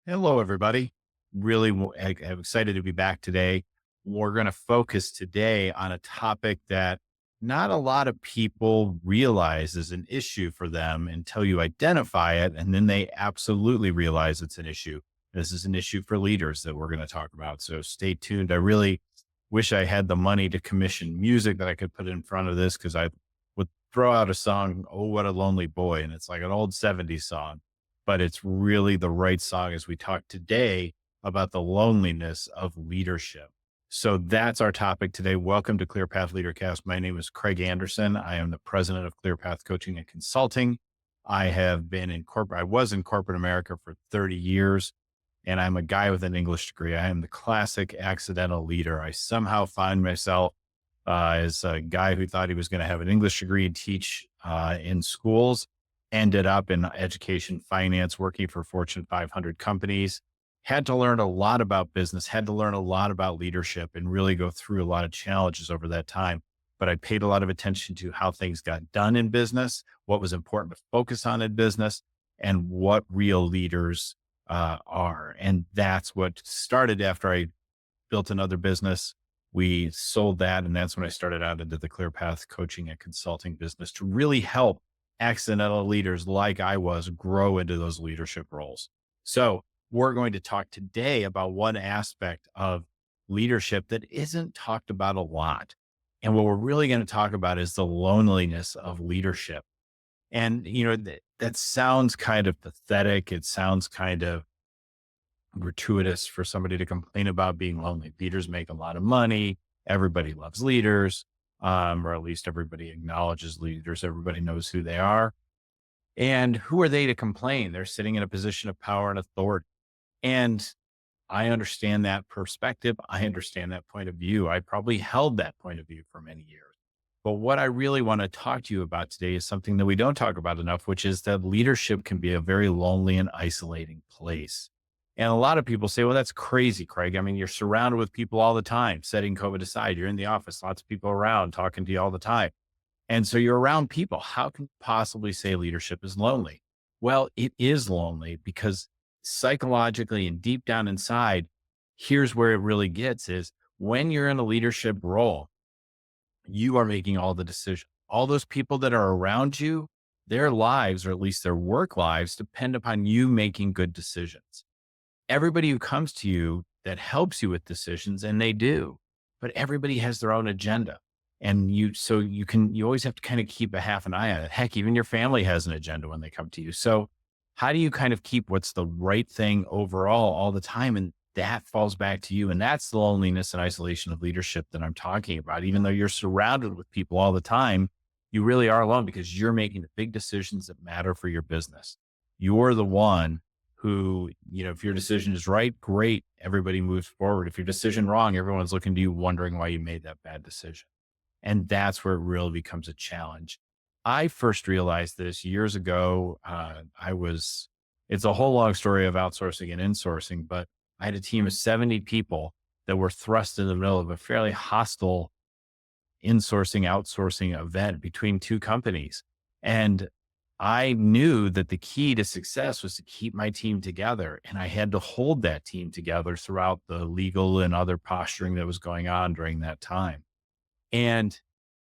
Hello, everybody. I'm excited to be back today. We're going to focus today on a topic that not a lot of people realize is an issue for them until you identify it. And then they absolutely realize it's an issue. This is an issue for leaders that we're going to talk about. So stay tuned. I really wish I had the money to commission music that I could put in front of this because I would throw out a song, Oh, What a Lonely Boy. And it's like an old 70s song, but it's really the right song as we talk today about the loneliness of leadership. So that's our topic today. Welcome to Clear Path Leadercast. My name is Craig Anderson. I am the president of Clear Path Coaching and Consulting. I was in corporate America for 30 years, and I'm a guy with an English degree. I am the classic accidental leader. I somehow find myself as a guy who thought he was going to have an English degree and teach in schools, ended up in education, finance, working for Fortune 500 companies, had to learn a lot about business, had to learn a lot about leadership and really go through a lot of challenges over that time. But I paid a lot of attention to how things got done in business, what was important to focus on in business, and what real leaders are. And that's what started after I built another business. We sold that. And that's when I started out into the Clear Path coaching and consulting business to really help accidental leaders like I was grow into those leadership roles. So we're going to talk today about one aspect of leadership that isn't talked about a lot. And what we're really going to talk about is the loneliness of leadership. And, that sounds kind of pathetic. It sounds kind of gratuitous for somebody to complain about being lonely. Leaders make a lot of money. Everybody loves leaders, or at least everybody acknowledges leaders. Everybody knows who they are. And who are they to complain? They're sitting in a position of power and authority. And I understand that perspective. I understand that point of view. I probably held that point of view for many years. But what I really want to talk to you about today is something that we don't talk about enough, which is that leadership can be a very lonely and isolating place. And a lot of people say, well, that's crazy, Craig. I mean, you're surrounded with people all the time, setting COVID aside. You're in the office, lots of people around talking to you all the time. And so you're around people. How can you possibly say leadership is lonely? Well, it is lonely because psychologically and deep down inside, here's where it really gets is when you're in a leadership role, you are making all the decisions. All those people that are around you, their lives, or at least their work lives, depend upon you making good decisions. Everybody who comes to you that helps you with decisions, and they do, but everybody has their own agenda. And you always have to kind of keep a half an eye on it. Heck, even your family has an agenda when they come to you. So how do you kind of keep what's the right thing overall all the time? And that falls back to you. And that's the loneliness and isolation of leadership that I'm talking about. Even though you're surrounded with people all the time, you really are alone because you're making the big decisions that matter for your business. You're the one who, if your decision is right, great, everybody moves forward. If your decision wrong, everyone's looking to you wondering why you made that bad decision. And that's where it really becomes a challenge. I first realized this years ago. It's a whole long story of outsourcing and insourcing, but I had a team of 70 people that were thrust in the middle of a fairly hostile insourcing, outsourcing event between two companies. And I knew that the key to success was to keep my team together. And I had to hold that team together throughout the legal and other posturing that was going on during that time. And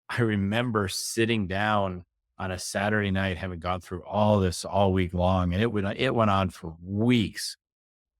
I remember sitting down on a Saturday night, having gone through all this all week long, and it went on for weeks.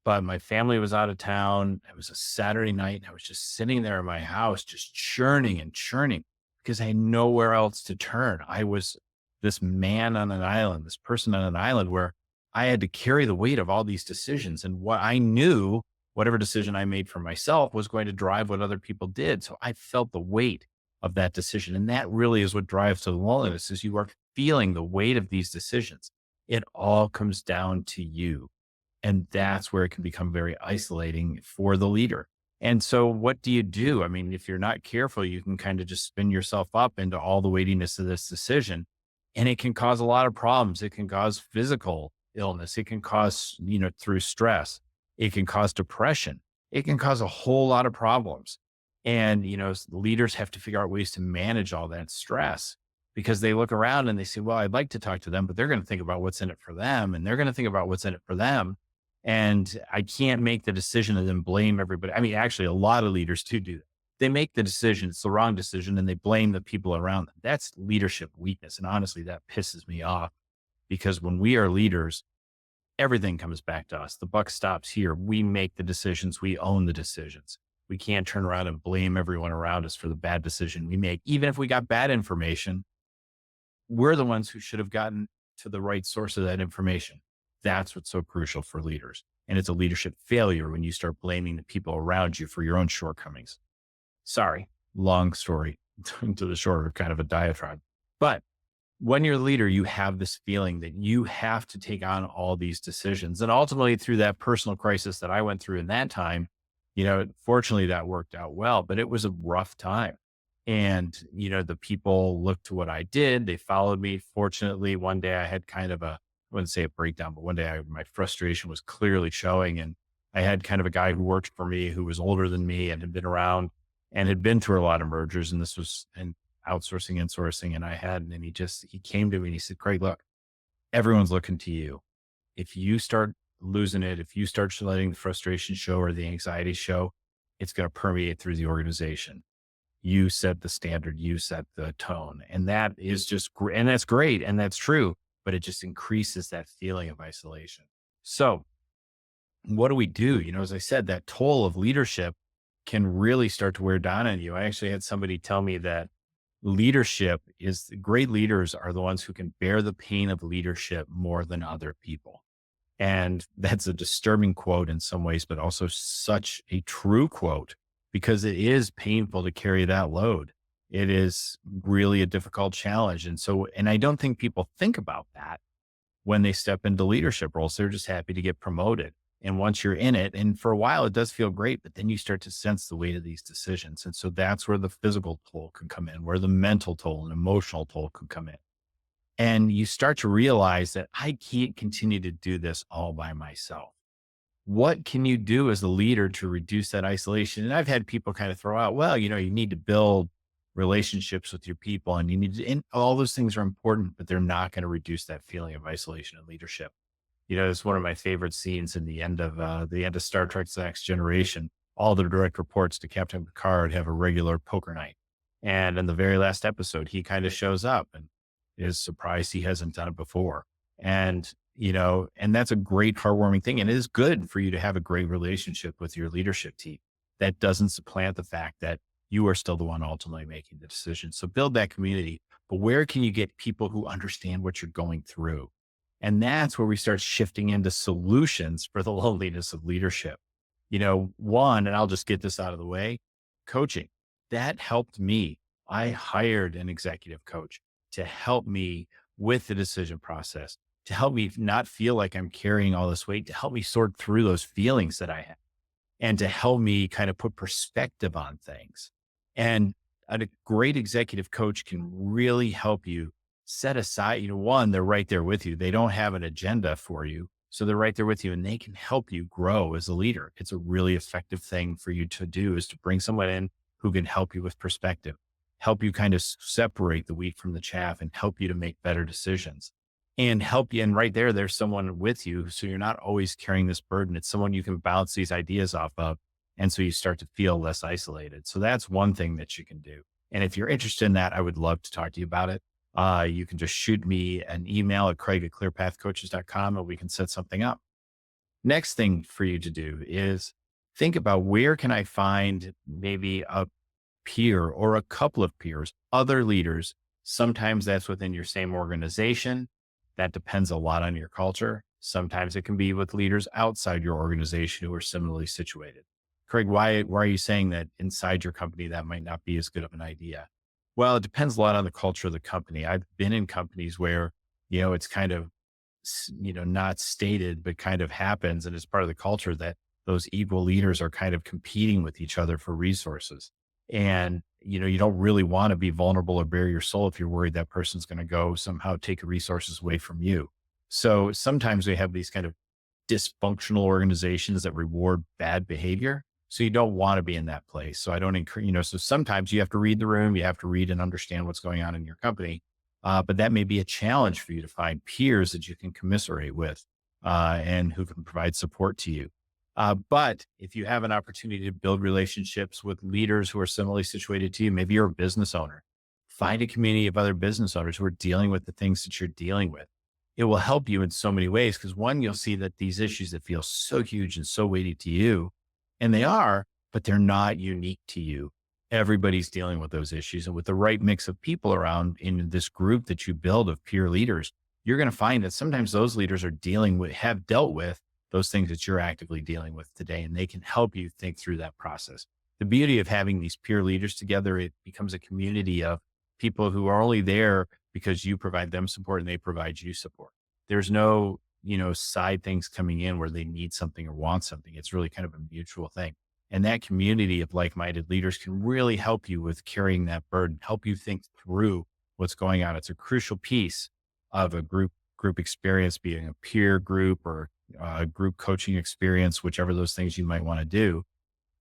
But my family was out of town. It was a Saturday night, and I was just sitting there in my house, just churning and churning because I had nowhere else to turn. I was this man on an island, this person on an island where I had to carry the weight of all these decisions. And what I knew, whatever decision I made for myself was going to drive what other people did. So I felt the weight of that decision. And that really is what drives to the loneliness is you are feeling the weight of these decisions. It all comes down to you. And that's where it can become very isolating for the leader. And so what do you do? I mean, if you're not careful, you can kind of just spin yourself up into all the weightiness of this decision. And it can cause a lot of problems. It can cause physical illness. It can cause, through stress. It can cause depression. It can cause a whole lot of problems. And, leaders have to figure out ways to manage all that stress because they look around and they say, well, I'd like to talk to them, but they're going to think about what's in it for them. And they're going to think about what's in it for them. And I can't make the decision and then blame everybody. I mean, actually, a lot of leaders do that. They make the decision, it's the wrong decision, and they blame the people around them. That's leadership weakness. And honestly, that pisses me off because when we are leaders, everything comes back to us. The buck stops here. We make the decisions, we own the decisions. We can't turn around and blame everyone around us for the bad decision we make. Even if we got bad information, we're the ones who should have gotten to the right source of that information. That's what's so crucial for leaders. And it's a leadership failure when you start blaming the people around you for your own shortcomings. Sorry, long story to the short of kind of a diatribe. But when you're a leader, you have this feeling that you have to take on all these decisions. And ultimately, through that personal crisis that I went through in that time, fortunately that worked out well, but it was a rough time. And, the people looked to what I did. They followed me. Fortunately, one day I had kind of I wouldn't say a breakdown, but one day my frustration was clearly showing. And I had kind of a guy who worked for me who was older than me and had been around and had been through a lot of mergers. And this was, and outsourcing, insourcing, and I hadn't. And he came to me and he said, Craig, look, everyone's looking to you. If you start losing it, if you start letting the frustration show or the anxiety show, it's going to permeate through the organization. You set the standard, you set the tone. And that is just great. And that's great. And that's true, but it just increases that feeling of isolation. So what do we do? As I said, that toll of leadership can really start to wear down on you. I actually had somebody tell me that great leaders are the ones who can bear the pain of leadership more than other people. And that's a disturbing quote in some ways, but also such a true quote because it is painful to carry that load. It is really a difficult challenge. And I don't think people think about that when they step into leadership roles. They're just happy to get promoted. And once you're in it, and for a while, it does feel great, but then you start to sense the weight of these decisions. And so that's where the physical toll can come in, where the mental toll and emotional toll could come in. And you start to realize that I can't continue to do this all by myself. What can you do as a leader to reduce that isolation? And I've had people kind of throw out, well, you need to build relationships with your people and and all those things are important, but they're not going to reduce that feeling of isolation and leadership. It's one of my favorite scenes in the end of Star Trek: The Next Generation. All the direct reports to Captain Picard have a regular poker night. And in the very last episode, he kind of shows up and is surprised he hasn't done it before. And, and that's a great heartwarming thing. And it is good for you to have a great relationship with your leadership team. That doesn't supplant the fact that you are still the one ultimately making the decision. So build that community. But where can you get people who understand what you're going through? And that's where we start shifting into solutions for the loneliness of leadership. One, and I'll just get this out of the way, coaching. That helped me. I hired an executive coach to help me with the decision process, to help me not feel like I'm carrying all this weight, to help me sort through those feelings that I have, and to help me kind of put perspective on things. And a great executive coach can really help you set aside, one, they're right there with you. They don't have an agenda for you. So they're right there with you and they can help you grow as a leader. It's a really effective thing for you to do is to bring someone in who can help you with perspective, help you kind of separate the wheat from the chaff and help you to make better decisions and help you. And right there, there's someone with you. So you're not always carrying this burden. It's someone you can bounce these ideas off of. And so you start to feel less isolated. So that's one thing that you can do. And if you're interested in that, I would love to talk to you about it. You can just shoot me an email at craig@clearpathcoaches.com and we can set something up. Next thing for you to do is think about where can I find maybe a peer or a couple of peers, other leaders. Sometimes that's within your same organization. That depends a lot on your culture. Sometimes it can be with leaders outside your organization who are similarly situated. Craig, why are you saying that inside your company that might not be as good of an idea? Well, it depends a lot on the culture of the company. I've been in companies where, it's kind of, not stated, but kind of happens. And it's part of the culture that those equal leaders are kind of competing with each other for resources. And, you don't really want to be vulnerable or bare your soul if you're worried that person's going to go somehow take resources away from you. So sometimes we have these kind of dysfunctional organizations that reward bad behavior. So you don't want to be in that place. So I don't encourage, so sometimes you have to read the room, you have to read and understand what's going on in your company. But that may be a challenge for you to find peers that you can commiserate with. and who can provide support to you. But if you have an opportunity to build relationships with leaders who are similarly situated to you, maybe you're a business owner, find a community of other business owners who are dealing with the things that you're dealing with. It will help you in so many ways because one, you'll see that these issues that feel so huge and so weighty to you, and they are, but they're not unique to you. Everybody's dealing with those issues. And with the right mix of people around in this group that you build of peer leaders, you're going to find that sometimes those leaders are dealing with, have dealt with those things that you're actively dealing with today, and they can help you think through that process. The beauty of having these peer leaders together, it becomes a community of people who are only there because you provide them support and they provide you support. There's no, side things coming in where they need something or want something. It's really kind of a mutual thing. And that community of like-minded leaders can really help you with carrying that burden, help you think through what's going on. It's a crucial piece of a group experience, being a peer group or a group coaching experience, whichever those things you might want to do.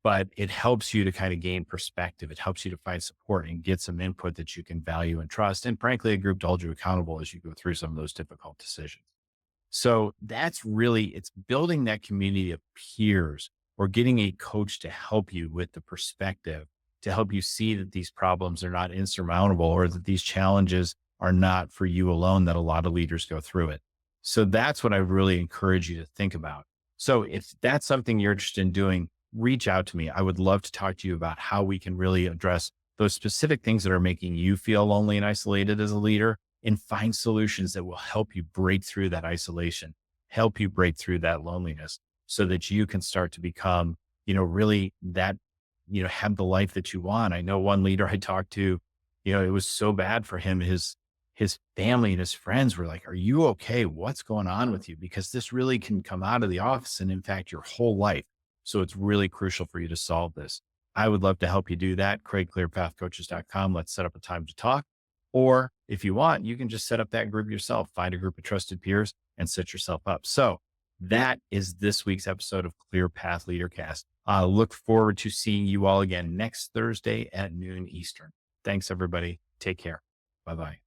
But it helps you to kind of gain perspective. It helps you to find support and get some input that you can value and trust. And frankly, a group to hold you accountable as you go through some of those difficult decisions. So that's really, it's building that community of peers or getting a coach to help you with the perspective, to help you see that these problems are not insurmountable or that these challenges are not for you alone, that a lot of leaders go through it. So that's what I really encourage you to think about. So if that's something you're interested in doing, reach out to me. I would love to talk to you about how we can really address those specific things that are making you feel lonely and isolated as a leader and find solutions that will help you break through that isolation, help you break through that loneliness so that you can start to become, really that, have the life that you want. I know one leader I talked to, it was so bad for him. His family and his friends were like, "Are you okay? What's going on with you?" Because this really can come out of the office and impact your whole life. So it's really crucial for you to solve this. I would love to help you do that. CraigClearPathCoaches.com. Let's set up a time to talk. Or if you want, you can just set up that group yourself, find a group of trusted peers and set yourself up. So that is this week's episode of Clear Path Leadercast. I look forward to seeing you all again next Thursday at noon Eastern. Thanks, everybody. Take care. Bye-bye.